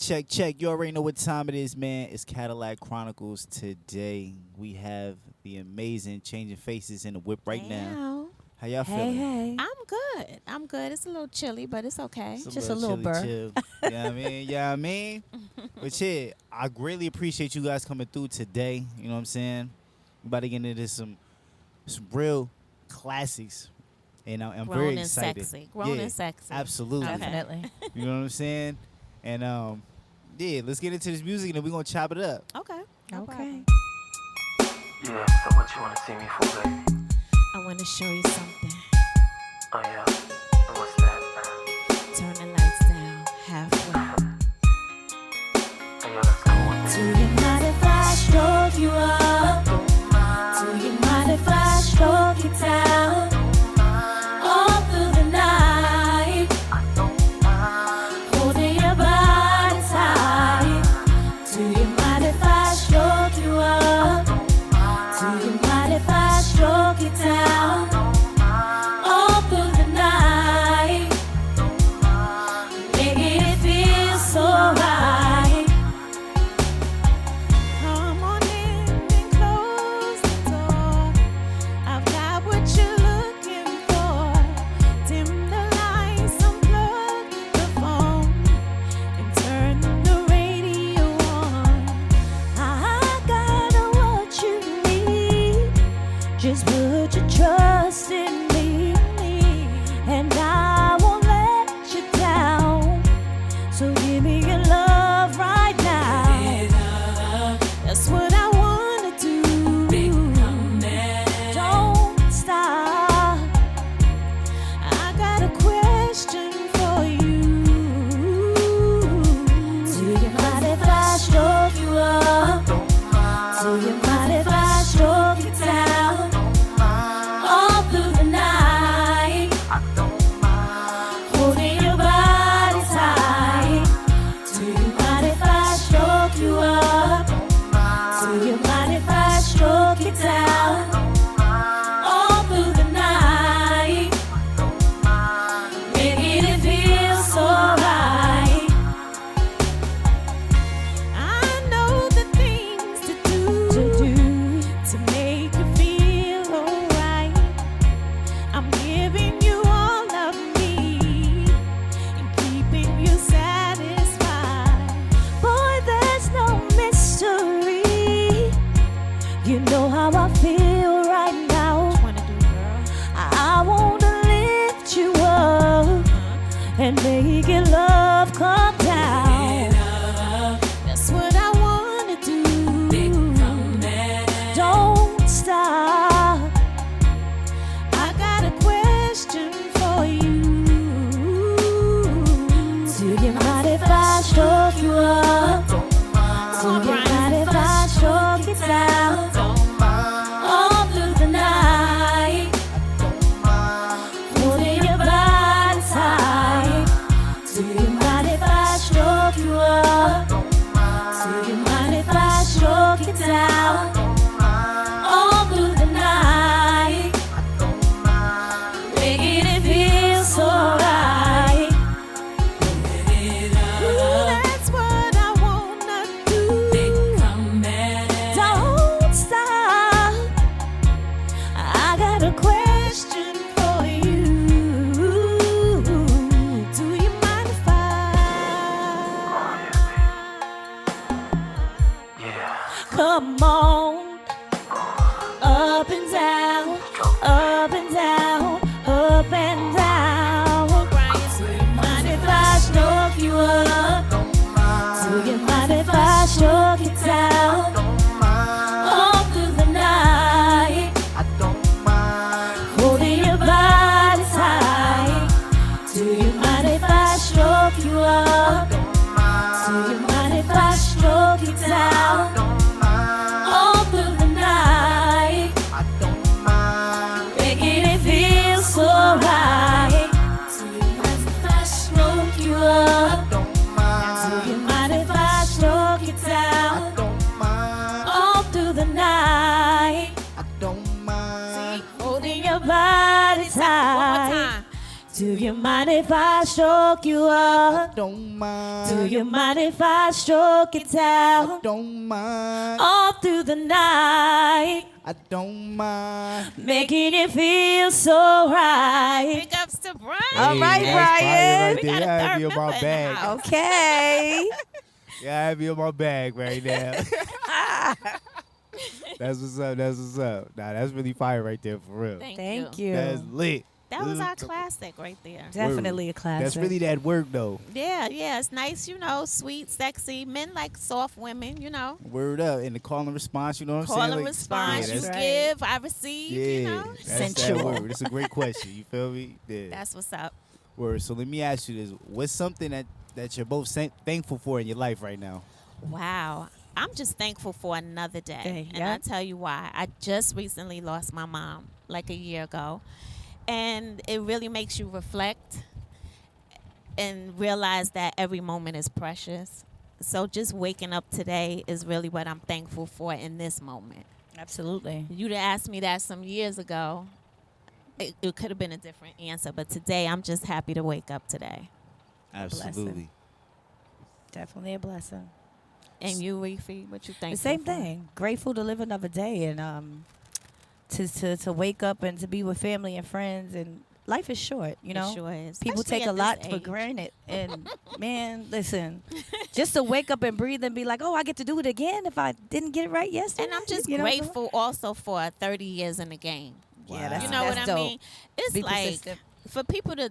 check. You already know what time it is, man. It's Cadillac Chronicles. Today we have the amazing Changing Faces in the whip right now. How y'all feeling? Hey. I'm good. It's a little chilly, but it's okay. It's Just a little chilly burr. chill. You know what I mean? Yeah, I mean. But yeah, I greatly appreciate you guys coming through today. You know what I'm saying? We about to get into some real classics. And I'm Grown very and excited. sexy. Grown Yeah, and sexy. Absolutely. Okay. Definitely. You know what I'm saying? And yeah, let's get into this music and then we're gonna chop it up. Okay. No Okay. problem. Yeah, so what you wanna see me for, baby? I want to show you something. Oh yeah? And what's that? Turn the lights down halfway. Hey, yo, let's go with Do you mind if I stroke you up? Do you mind if I stroke you down? All through the night, holding your body tight. Do you mind if I stroke you up? Do you mind if I stroke you down? All through the night, making it feel so right. Come on in and close the door. I've got what you're looking for. Dim the lights, unplug the phone, and turn the radio on. I got what you need. Just put your trust in me, and I won't let you down. So give me your love right now. That's what I wanna do. Don't stop. I got a question for you. Do you mind if I stroke you up? Do you mind if I stroke you down? All through the night, holding your body tight. Do you mind if I stroke you up? Do you mind if I stroke you down? All through the night, making it feel so right. I know the things to do to make you feel alright. I'm giving you all of me and keeping you satisfied. Boy, there's no mystery. You know how I feel right now. I wanna lift you up and make your love come down. That's what I wanna do. Don't stop. I got a question for you. Do you mind if I stroke you up? Do you mind if I stroke you down? All through the night, holding your body tight. Do you mind if I stroke you up? Do you mind if I stroke you down? All through the night, making it feel so right. Ooh, that's what I wanna do. Don't stop. I got a question for you. Do you mind if Yeah. come on? Up and down, up and down, up and down. Do you mind if I stroke you up? Do you mind if I stroke you down? All through the night, holding your body tight. Do you mind if I stroke you up? Do you mind if I stroke you down? All through you mind if I stroke you up? Don't mind. Do you mind if I stroke it down? Don't mind. All through the night, I don't mind. making it feel so right. Big ups to Brian. All right, that's Brian. fire We right got a there. You third have me in my member in the bag. house. Okay. Yeah, I have you in my bag right now. That's what's up. That's what's up. Nah, that's really fire right there for real. Thank you. That's lit. That was our classic right there. Definitely a classic. That's really that work though. Yeah, it's nice, sweet, sexy. Men like soft women, Word up. And the call and response, you know what I'm Call saying? and Like, response. yeah, You that's- give, I receive, Yeah, that's that Sensual. word. It's a great question. You feel me? Yeah. That's what's up. Word. So let me ask you this: what's something that you're both thankful for in your life right now? Wow. I'm just thankful for another day. Day, And yeah. I'll tell you why. I just recently lost my mom like a year ago. And it really makes you reflect and realize that every moment is precious. So just waking up today is really what I'm thankful for in this moment. Absolutely. You'd have asked me that some years ago, it could have been a different answer. But today, I'm just happy to wake up today. Absolutely. Definitely a blessing. And you, Reefy, what you thankful The same for? thing. Grateful to live another day and to wake up and to be with family and friends. And life is short, you know. It sure is. People Especially take a at lot this for age. granted. And man, listen, just to wake up and breathe and be like, oh, I get to do it again if I didn't get it right yesterday. And I'm just You know? grateful also for 30 years in the game. Yeah, that's, You know what that's I dope. mean? It's Be like persistent. for people to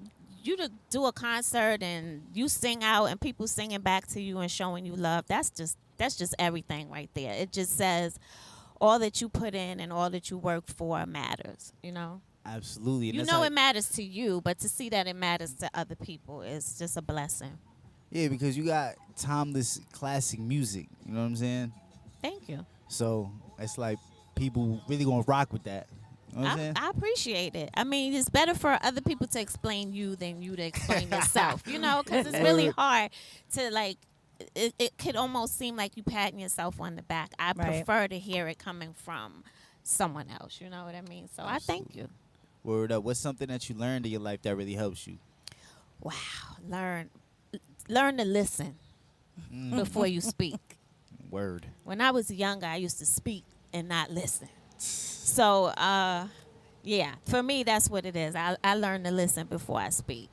do a concert and you sing out and people singing back to you and showing you love. That's just everything right there. It just says all that you put in and all that you work for matters. Absolutely. And You that's know how- it matters to you, but to see that it matters to other people is just a blessing. Yeah, because you got timeless classic music. You know what I'm saying? Thank you. So it's like people really gonna rock with that. You know what I'm saying? I appreciate it. I mean, it's better for other people to explain you than you to explain yourself, because it's really hard to, like, it could almost seem like you patting yourself on the back. I Right. prefer to hear it coming from someone else, you know what I mean? So I thank you. Word up. What's something that you learned in your life that really helps you? Wow. Learn to listen before you speak. Word. When I was younger, I used to speak and not listen. So, yeah, for me, that's what it is. I learn to listen before I speak.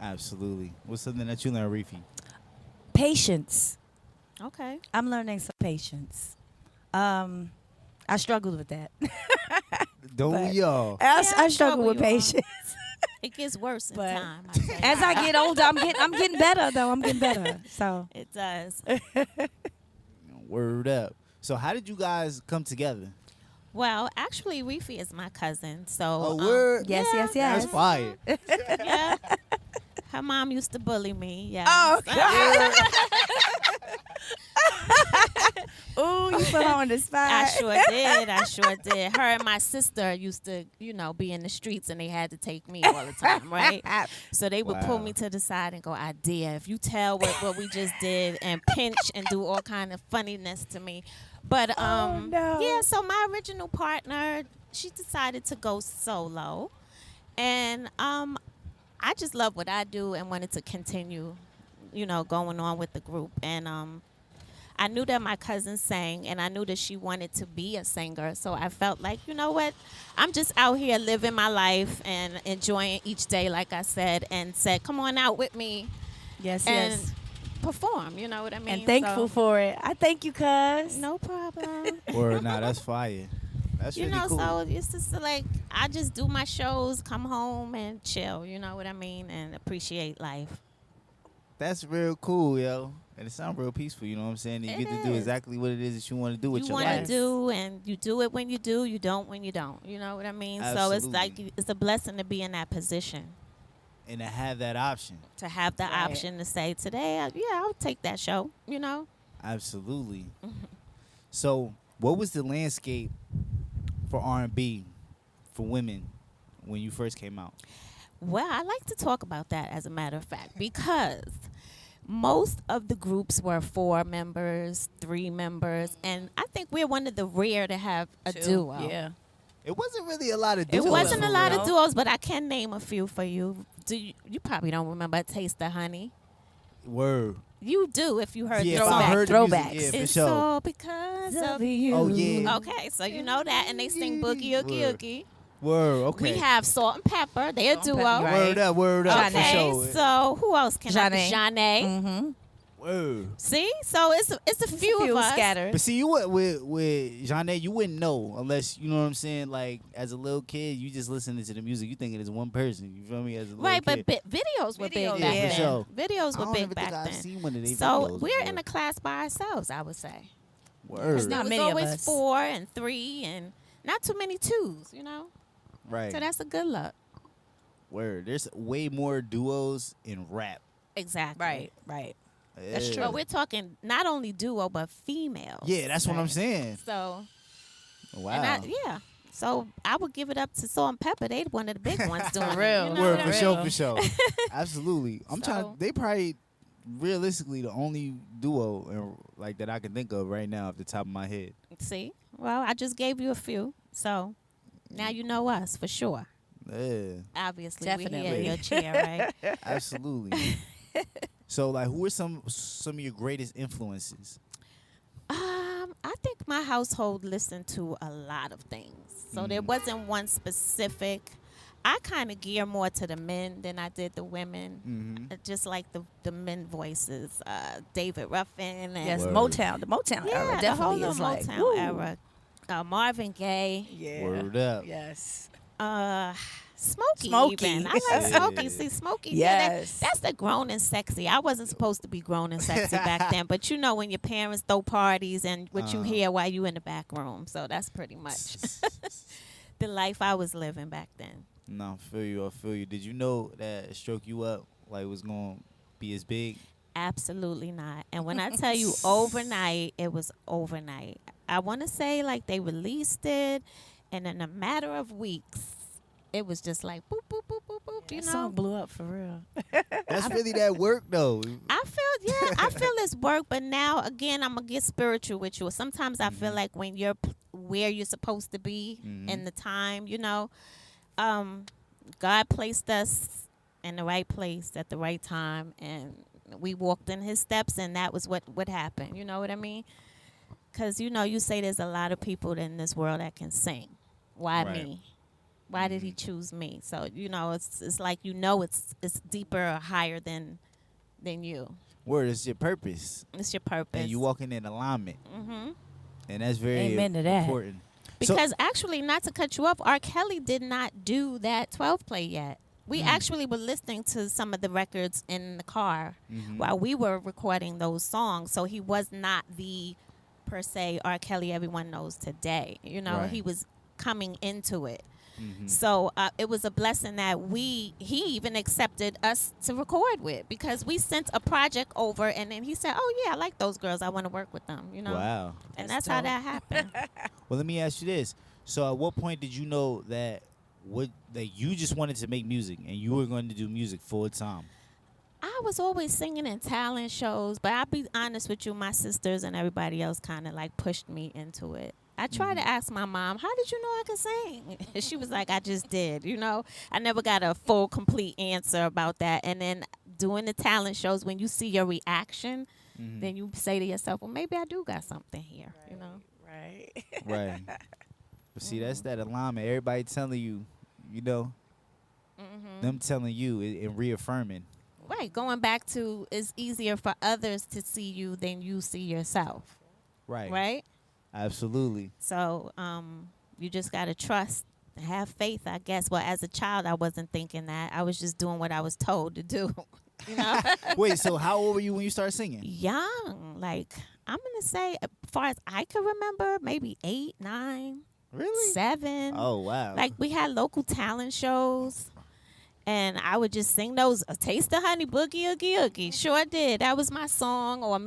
Absolutely. What's something that you learned, Reefy? Patience. Okay. I'm learning some patience. I struggled with that. Don't But- we all? I struggle with you are. patience. It gets worse in But time. I tell you. As I get older, I'm getting better though. I'm getting better. So It does. Word up. So how did you guys come together? Well, actually, Reefy is my cousin. So, Oh, word. yes, yeah, yes, yes. That's fire. yeah. Her mom used to bully me. Yeah. Oh, Ooh, you put her on the spot. I sure did. Her and my sister used to, be in the streets and they had to take me all the time, right? So they would pull Wow. me to the side and go, I dare. If you tell what we just did and pinch and do all kind of funniness to me. But no. yeah, so my original partner, she decided to go solo. And I just love what I do and wanted to continue, going on with the group. And I knew that my cousin sang, and I knew that she wanted to be a singer. So I felt like, you know what? I'm just out here living my life and enjoying each day, like I said, and said, come on out with me Yes, and yes. perform. You know what I mean? And thankful So, for it. I thank you, cuz. no problem. Word. Nah, that's fire. That's really cool. So it's just like I just do my shows, come home and chill. You know what I mean? And appreciate life. That's real cool, yo. And it sounds real peaceful, you know what I'm saying? And you It get to do is. exactly what it is that you want to do with You your want life. to do, and you do it when you do. You don't when you don't. You know what I mean? So it's like Absolutely. it's a blessing to be in that position, And to have that option. to have the Right. option to say today, I'll take that show. You know? Absolutely. So, what was the landscape for R&B for women when you first came out? Well, I like to talk about that as a matter of fact because most of the groups were 4 members, 3 members, and I think we're one of the rare to have a duo. Yeah. It wasn't really a lot of It duos. wasn't a for lot real. of duos, but I can name a few for you. you probably don't remember Taste the Honey. Word. You do if you heard Yeah, the if I song. heard the Throwbacks. music, yeah, for It's sure. all because of you. Oh, yeah. Okay, so you know that, and they sing Boogie Oogie Word. Oogie. Word. Okay. We have Salt and Pepper. They're a Salt and duo. Pepper, right. Word up. Word up. Johnny. For Okay, sure. so who else can I? Johnny. Johnny. Mm-hmm. Word. See, so it's a few of us. scattered. But see, you would with Jeanette, you wouldn't know unless you know what I'm saying. Like as a little kid, you just listening to the music, you thinking it's one person. You feel me? As a little Right, kid. but videos were big Videos, back yeah, then. for sure. Videos I were don't big even think back I've then. seen one of these So videos we're before. in a class by ourselves, I would say. Word. There not was many of always us. 4 and 3 and not too many 2s, you know? Right. So that's a good look. Word. There's way more duos in rap. Exactly. Right. That's Yeah. true. But we're talking not only duo, but females. Yeah, that's what I'm Right. saying. So, Wow. and yeah. So I would give it up to Salt and Pepper. They one of the big ones doing it. real. You know Word what I for mean? sure. Absolutely. I'm So- trying. They probably realistically the only duo like that I can think of right now off the top of my head. See? Well, I just gave you a few. So now you know us for sure. Yeah. Obviously, we're here in Definitely. your chair, right? Absolutely. So, like, who are some of your greatest influences? I think my household listened to a lot of things. So there wasn't one specific. I kind of gear more to the men than I did the women. Mm-hmm. Just like the men voices, David Ruffin and Yes, Word. Motown. The Motown yeah, era the definitely whole is little like Motown woo. era. Marvin Gaye, Yeah. Word up. Yes. Smokey. Smokey. Even. I like Yeah. Smokey. See, Smokey. Yeah, Yes. that's the grown and sexy. I wasn't supposed to be grown and sexy back then, but you know when your parents throw parties and what you hear while you in the back room. So that's pretty much the life I was living back then. No, I feel you. Did you know that Stroke You Up like was gonna be as big? Absolutely not. And when I tell you overnight, it was overnight. I want to say like they released it, and in a matter of weeks, it was just like boop boop boop boop boop. You That know, song blew up for real. That's really that work though. I feel it's work, but now again, I'm gonna get spiritual with you. Sometimes I feel like when you're where you're supposed to be in the time, you know, God placed us in the right place at the right time, and we walked in His steps, and that was what happened. You know what I mean? Because you know, you say there's a lot of people in this world that can sing. Why Right. me? Why did He choose me? So you know, it's like it's deeper or higher than you. Word is your purpose, It's your purpose. and you walking in alignment, Mm-hmm. and that's very Amen to that. important. So- Because actually, not to cut you off, R. Kelly did not do that 12 play yet. We actually were listening to some of the records in the car while we were recording those songs. So he was not the, per se, R. Kelly everyone knows today. You know, Right. he was coming into it. So it was a blessing that he even accepted us to record with, because we sent a project over and then he said, oh yeah, I like those girls. I want to work with them, you know? Wow. And That's that's how dope. that happened. Well, let me ask you this. So, at what point did you know that you just wanted to make music and you were going to do music full time? I was always singing in talent shows, but I'll be honest with you, my sisters and everybody else kind of like pushed me into it. I tried to ask my mom, how did you know I could sing? And she was like, I just did, you know. I never got a full, complete answer about that. And then doing the talent shows, when you see your reaction, then you say to yourself, well, maybe I do got something here, you know. Right. Right. But see, that's that alignment. Everybody telling you, you know, them telling you and reaffirming. Right, going back to it's easier for others to see you than you see yourself, Right. right? Absolutely. So you just got to trust, have faith, I guess. Well, as a child, I wasn't thinking that. I was just doing what I was told to do, you know? Wait, so how old were you when you started singing? Young, like, I'm going to say, as far as I can remember, maybe 8, 9, Really? 7. Oh, wow. Like, we had local talent shows. And I would just sing those, A Taste of Honey, Boogie, Oogie, Oogie. Sure did. That was my song. Or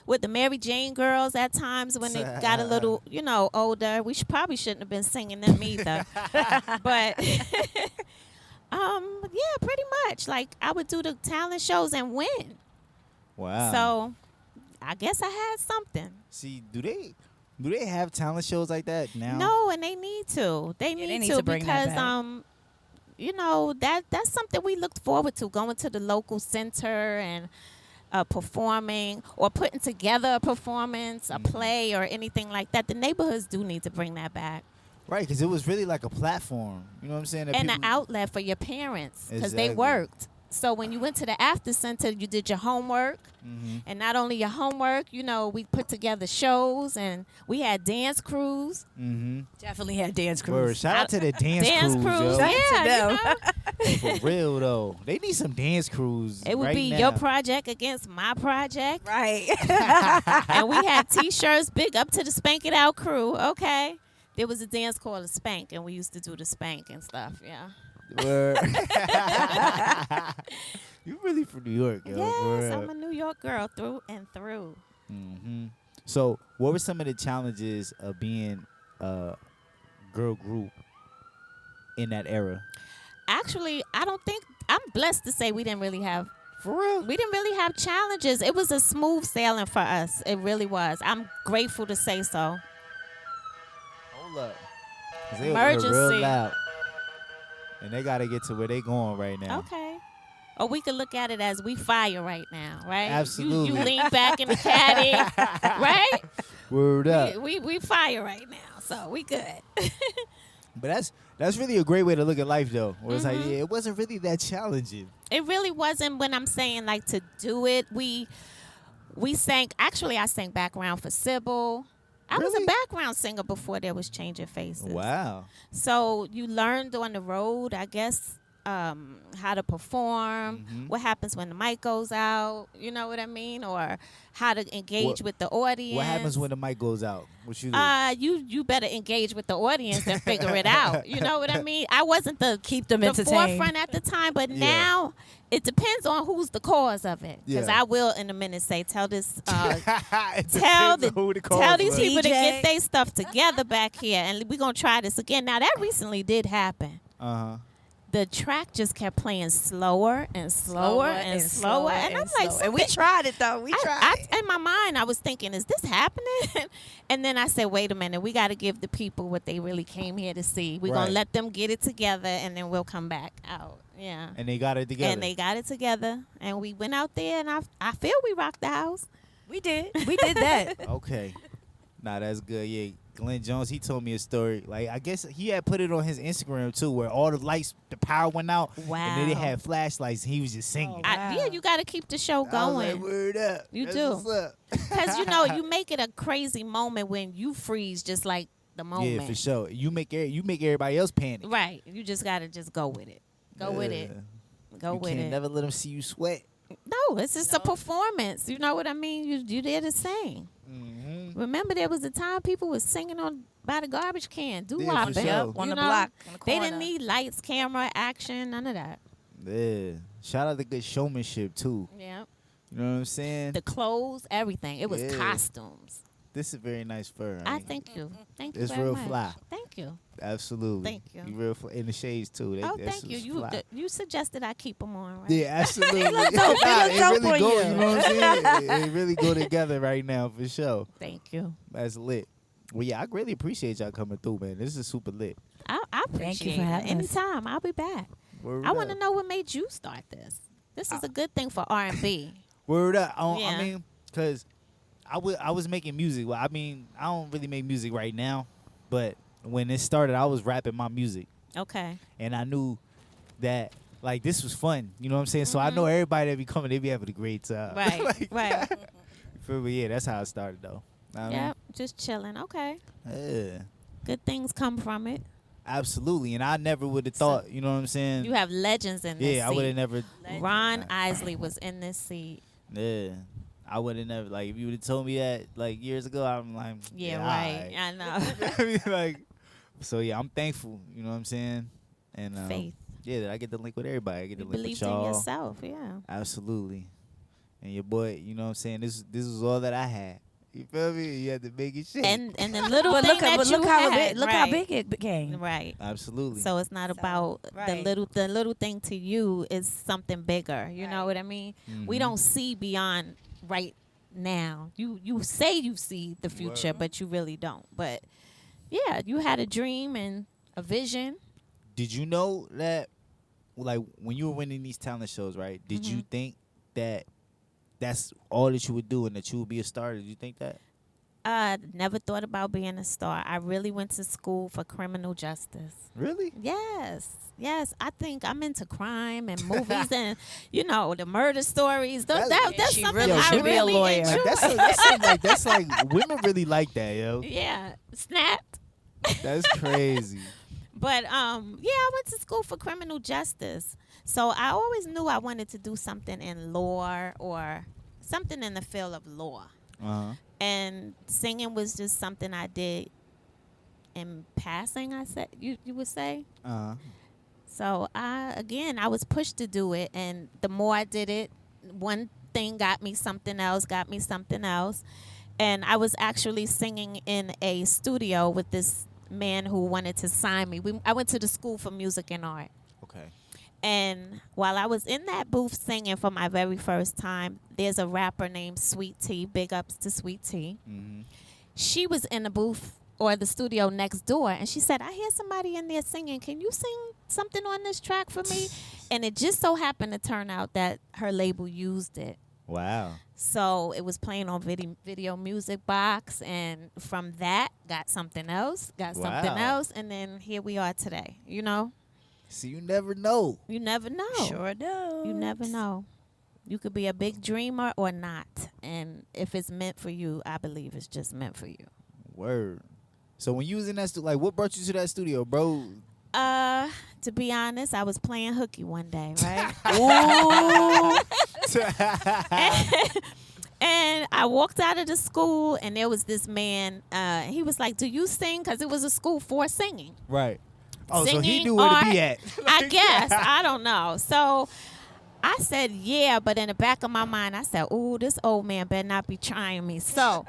with the Mary Jane girls at times when they got a little, you know, older. We probably shouldn't have been singing them either. But, yeah, pretty much. Like, I would do the talent shows and win. Wow. So, I guess I had something. See, do they have talent shows like that now? No, and they need to. They need need to to bring that because back. that's something we looked forward to, going to the local center and performing or putting together a performance, a play, or anything like that. The neighborhoods do need to bring that back. Right, because it was really like a platform. You know what I'm saying? That And an people- outlet for your parents because they Exactly. worked. So when you went to the after center, you did your homework. Mhm. And not only your homework, we put together shows and we had dance crews. Definitely had dance Word. crews. Shout out to the dance crews, yo. Shout out to Yeah, them. For real though, they need some dance crews. It would right be now. your project against my project. Right. And we had T-shirts, big up to the Spank It Out crew. Okay. There was a dance called a Spank, and we used to do the Spank and stuff. Yeah. Word. You really from New York, yo. Yes, Word. I'm a New York girl through and through. So, what were some of the challenges of being a girl group in that era? Actually, I'm blessed to say we didn't really have For real? We didn't really have challenges. It was a smooth sailing for us. It really was. I'm grateful to say so. Hold up. 'Cause they over here real Emergency. loud. And they got to get to where they going right now. Okay. Or we could look at it as we fire right now, right? Absolutely. You lean back in the caddy, right? Word up. We fire right now, so we good. But that's really a great way to look at life, though. Where it's like, Mm-hmm. yeah, it wasn't really that challenging. It really wasn't. When I'm saying like to do it, we sang. Actually, I sang background for Sybil. I was Really? a background singer before there was Changing Faces. Wow. So you learned on the road, I guess, how to perform, Mm-hmm. what happens when the mic goes out, you know what I mean, or how to engage What- with the audience. What happens when the mic goes out? What you do? You better engage with the audience and figure it out. You know what I mean? I wasn't the Keep them the entertained. forefront at the time, but Yeah. now it depends on who's the cause of it. Because Yeah. I will in a minute say, tell this, It tell depends on who the tell cause these was. people to DJ. get their stuff together back here, and we're gonna try this again. Now that recently did happen. Uh-huh. The track just kept playing slower and slower and slower, and I'm like, and we something- tried it though. We tried. in my mind, I was thinking, is this happening? And then I said, wait a minute, we got to give the people what they really came here to see. We're Right. gonna let them get it together, and then we'll come back out. Yeah. And they got it together. And they got it together, and we went out there, and I feel we rocked the house. We did. We did that. Okay. Nah, that's good. Yeah. Glenn Jones, he told me a story. Like, I guess he had put it on his Instagram, too, where all the lights, the power went out. And then they Wow. had flashlights, and he was just singing. Oh, Yeah, you got to keep the show I was like, going. word up. You That's do. what's up. Because, you make it a crazy moment when you freeze just like the moment. Yeah, for sure. You make everybody else panic. Right. You just got to just go with it. Go with it. Go You with can't it. never let them see you sweat. No, it's just a performance. You know what I mean? You there to sing. Mm-hmm. Remember, there was a time people was singing by the garbage can, for doo-wop, sure. Yep, on the block. On the They corner. didn't need lights, camera, action, none of that. Yeah. Shout out to good showmanship, too. Yeah. You know what I'm saying? The clothes, everything. It was Yeah. costumes. This is very nice fur. I ain't it? thank you. Thank you It's very real much. fly. Thank you. Absolutely. Thank you. You real fly. In the shades, too. Oh, That's thank you. just You fly. you suggested I keep them on, right? Yeah, absolutely. dope. It look It dope really on go. you. You know what I'm saying? It really go together right now for sure. Thank you. That's lit. Well, yeah, I really appreciate y'all coming through, man. This is super lit. I Thank you appreciate for it. having us. Anytime, I'll be back. Word I up. want to know what made you start this. This is a good thing for R&B. Word up. I Yeah. mean, because I was making music. Well, I mean, I don't really make music right now, but when it started, I was rapping my music, Okay. and I knew that like this was fun. You know what I'm saying? So I know everybody that be coming, they be having a great time. Right. Like, Right. feel me? Yeah, that's how it started though. Know what I mean? Yep. Just chilling. Okay. Yeah. Good things come from it. Absolutely, and I never would have thought. You know what I'm saying? You have legends in this yeah, I would have seat. never. Ron Isley was in this seat. Yeah, I would have never. Like, if you would have told me that like years ago, I'm like, Yeah, yeah, right. I know. like, so yeah, I'm thankful. You know what I'm saying? And Faith. yeah, that I get to link with everybody. I get to You link with believed in y'all. yourself. Yeah. Absolutely. And your boy, you know what I'm saying? This was all that I had. You feel me? You had to make it shit. And the little But thing look, that but you look how had, big, look right. how big it became. Right. Absolutely. So it's not So, about right. the little thing to you is something bigger. You know Right. what I mean? We Mhm. don't see beyond right now. You say you see the future, Word. but you really don't. But yeah, you had a dream and a vision. Did you know that like when you were winning these talent shows, right? Did you Mhm. think that that's all that you would do and that you would be a star? Did you think that? I never thought about being a star. I really went to school for criminal justice. Really? Yes. Yes, I think I'm into crime and movies and the murder stories. That's she something really I should be a really lawyer. enjoy. That's like women really like that, yo. Yeah, snapped. That's crazy. But I went to school for criminal justice. So I always knew I wanted to do something in law or something in the field of law. Uh-huh. And singing was just something I did in passing, I said you would say. Uh-huh. So I was pushed to do it, and the more I did it, one thing got me something else, and I was actually singing in a studio with this man who wanted to sign me. I went to the School for Music and Art. Okay. And while I was in that booth singing for my very first time, there's a rapper named Sweet Tea. Big ups to Sweet Tea. Mm-hmm. She was in the booth or the studio next door, and she said, I hear somebody in there singing. Can you sing something on this track for me? And it just so happened to turn out that her label used it. Wow. So it was playing on video music box, and from that, got something else, Wow. and then here we are today, See, you never know. You never know. Sure do. You never know. You could be a big dreamer or not. And if it's meant for you, I believe it's just meant for you. Word. So when you was in that studio, like, what brought you to that studio, bro? To be honest, I was playing hooky one day, right? And I walked out of the school, and there was this man. He was like, do you sing? Because it was a school for singing. Right. Oh, so he Singing, knew where to art, be at. I guess. I don't know. So I said, yeah, but in the back of my mind, I said, ooh, this old man better not be trying me. So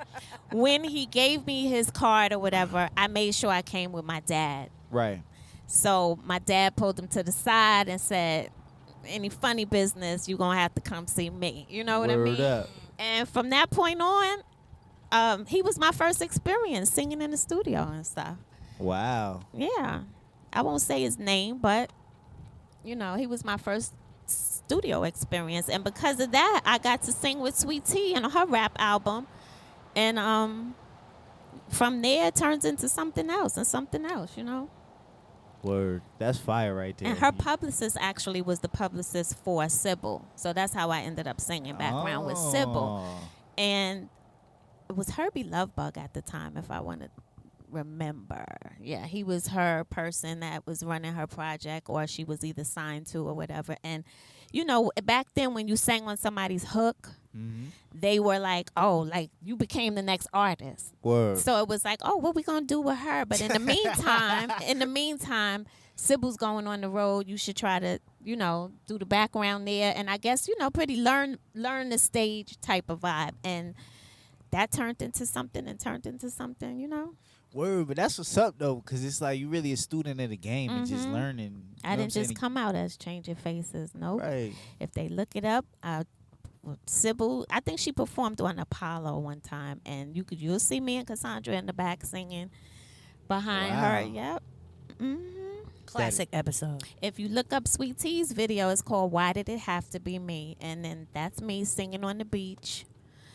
when he gave me his card or whatever, I made sure I came with my dad. Right. So my dad pulled him to the side and said, any funny business, you're going to have to come see me. You know what I Word mean? up. And from that point on, he was my first experience singing in the studio and stuff. Wow. Yeah. I won't say his name, but, he was my first studio experience. And because of that, I got to sing with Sweet Tea on her rap album. And from there, it turns into something else and something else, Word. That's fire right there. And her publicist actually was the publicist for Sybil. So that's how I ended up singing background with Sybil. Oh. And it was Herbie Lovebug at the time, if I want to remember. Yeah, he was her person that was running her project, or she was either signed to or whatever. And, back then when you sang on somebody's hook, Mm-hmm. they were like, oh, like you became the next artist. Word. So it was like, oh, what we going to do with her? But in the meantime, Sybil's going on the road. You should try to, do the background there. And I guess, pretty learn the stage type of vibe. And that turned into something, Word, but that's what's up though, because it's like you really a student of the game and just learning. You I know what didn't I'm saying? just come out as Changing Faces. Nope. Right. If they look it up, Sybil, I think she performed on Apollo one time, and you'll see me and Cassandra in the back singing behind her. Wow. Yep. hmm Classic episode. If you look up Sweet Tea's video, it's called "Why Did It Have to Be Me?" And then that's me singing on the beach.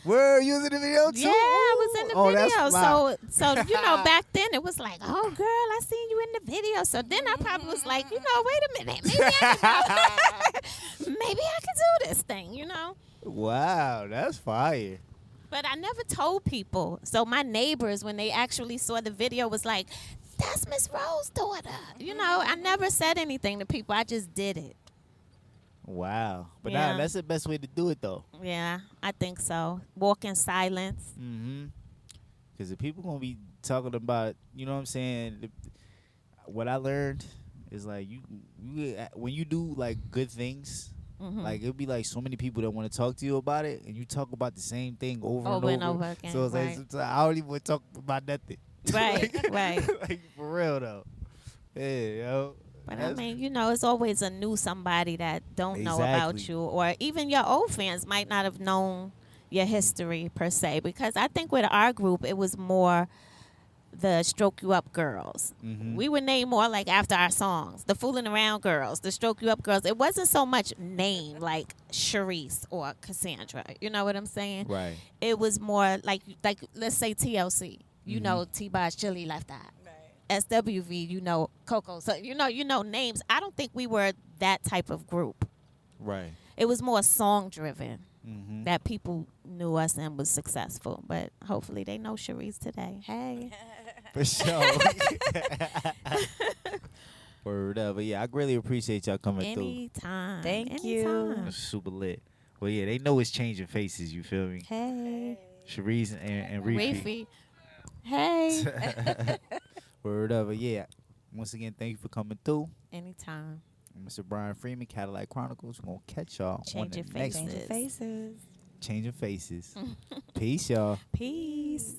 Where you was in the video too? Yeah, I was in the Oh, that's video. fly. So back then it was like, oh girl, I seen you in the video. So then I probably was like, wait a minute, maybe I could do this thing, Wow, that's fire. But I never told people. So my neighbors, when they actually saw the video, was like, that's Miss Rose's daughter. I never said anything to people. I just did it. Wow. But Yeah. nah, that's the best way to do it though. Yeah, I think so. Walk in silence. Mm-hmm. Because if people gonna be talking about, you know what I'm saying, what I learned is like you when you do like good things, Mhm. like it'll be like so many people that want to talk to you about it, and you talk about the same thing over and over again. So it's like Right. sometimes I don't even want to talk about nothing. Right, Like- right. Like for real though. Yeah, yo. But I That's- mean, it's always a new somebody that don't know about Exactly. you, or even your old fans might not have known your history per se. Because I think with our group, it was more the Stroke You Up Girls. Mhm. We would name more like after our songs. The Fooling Around Girls, the Stroke You Up Girls. It wasn't so much name like Sharice or Cassandra. You know what I'm saying? Right. It was more like let's say TLC. You Mhm. know T-Boz Chili Left Eye. SWV, you know Coco. So you know names. I don't think we were that type of group. Right. It was more song driven Mhm. that people knew us and was successful. But hopefully they know Sharice today. Hey. For sure. Word up. But yeah, I really appreciate y'all coming through. Anytime. Thank you. Anytime. It's super lit. Well, yeah, they know it's changing faces. You feel me? Hey. Sharice and Reefy. Reefy. Hey. Word up. But yeah, once again, thank you for coming through. Anytime. Mr. Brian Freeman, Cadillac Chronicles. We're going to catch y'all on the Changing next faces. one. Faces. Changing faces. Peace, y'all. Peace.